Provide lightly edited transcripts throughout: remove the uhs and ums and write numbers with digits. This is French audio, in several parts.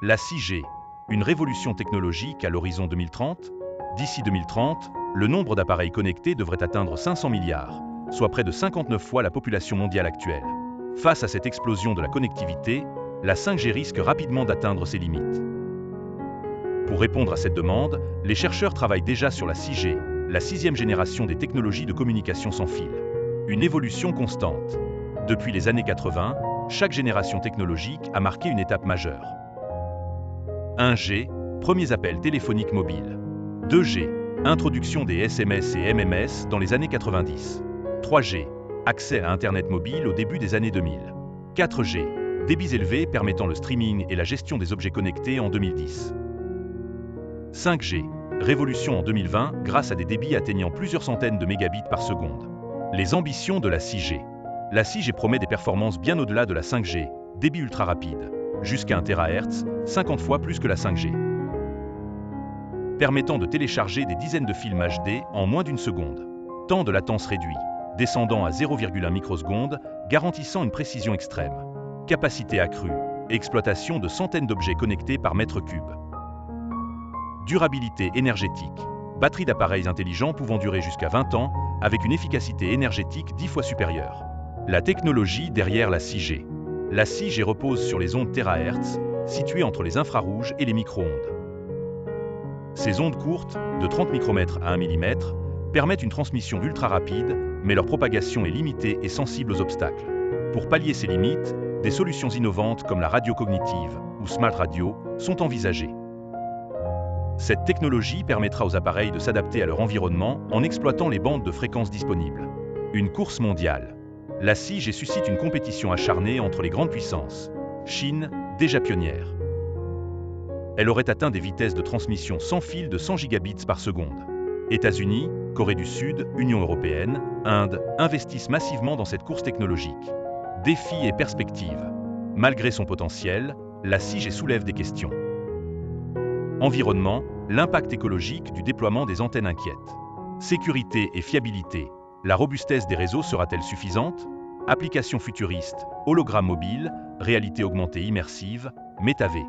La 6G, une révolution technologique à l'horizon 2030. D'ici 2030, le nombre d'appareils connectés devrait atteindre 500 milliards, soit près de 59 fois la population mondiale actuelle. Face à cette explosion de la connectivité, la 5G risque rapidement d'atteindre ses limites. Pour répondre à cette demande, les chercheurs travaillent déjà sur la 6G, la 6e génération des technologies de communication sans fil. Une évolution constante. Depuis les années 80, chaque génération technologique a marqué une étape majeure. 1G, premiers appels téléphoniques mobiles. 2G, introduction des SMS et MMS dans les années 90. 3G, accès à Internet mobile au début des années 2000. 4G, débits élevés permettant le streaming et la gestion des objets connectés en 2010. 5G, révolution en 2020 grâce à des débits atteignant plusieurs centaines de mégabits par seconde. Les ambitions de la 6G. La 6G promet des performances bien au-delà de la 5G, débit ultra rapide, jusqu'à 1 THz, 50 fois plus que la 5G. Permettant de télécharger des dizaines de films HD en moins d'une seconde. Temps de latence réduit, descendant à 0,1 microsecondes, garantissant une précision extrême. Capacité accrue, exploitation de centaines d'objets connectés par mètre cube. Durabilité énergétique, batterie d'appareils intelligents pouvant durer jusqu'à 20 ans, avec une efficacité énergétique 10 fois supérieure. La technologie derrière la 6G. La 6G repose sur les ondes THz, situées entre les infrarouges et les micro-ondes. Ces ondes courtes, de 30 micromètres à 1 mm, permettent une transmission ultra rapide, mais leur propagation est limitée et sensible aux obstacles. Pour pallier ces limites, des solutions innovantes comme la radio cognitive ou Smart Radio sont envisagées. Cette technologie permettra aux appareils de s'adapter à leur environnement en exploitant les bandes de fréquences disponibles. Une course mondiale. La 6G suscite une compétition acharnée entre les grandes puissances. Chine, déjà pionnière. Elle aurait atteint des vitesses de transmission sans fil de 100 gigabits par seconde. États-Unis, Corée du Sud, Union européenne, Inde investissent massivement dans cette course technologique. Défis et perspectives. Malgré son potentiel, la 6G soulève des questions. Environnement, l'impact écologique du déploiement des antennes inquiète. Sécurité et fiabilité, la robustesse des réseaux sera-t-elle suffisante? Applications futuristes, hologrammes mobiles, réalité augmentée immersive, MetaV.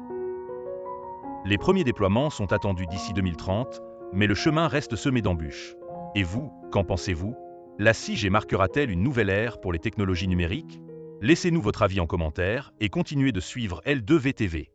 Les premiers déploiements sont attendus d'ici 2030, mais le chemin reste semé d'embûches. Et vous, qu'en pensez-vous? La 6G marquera-t-elle une nouvelle ère pour les technologies numériques? Laissez-nous votre avis en commentaire et continuez de suivre L2VTV.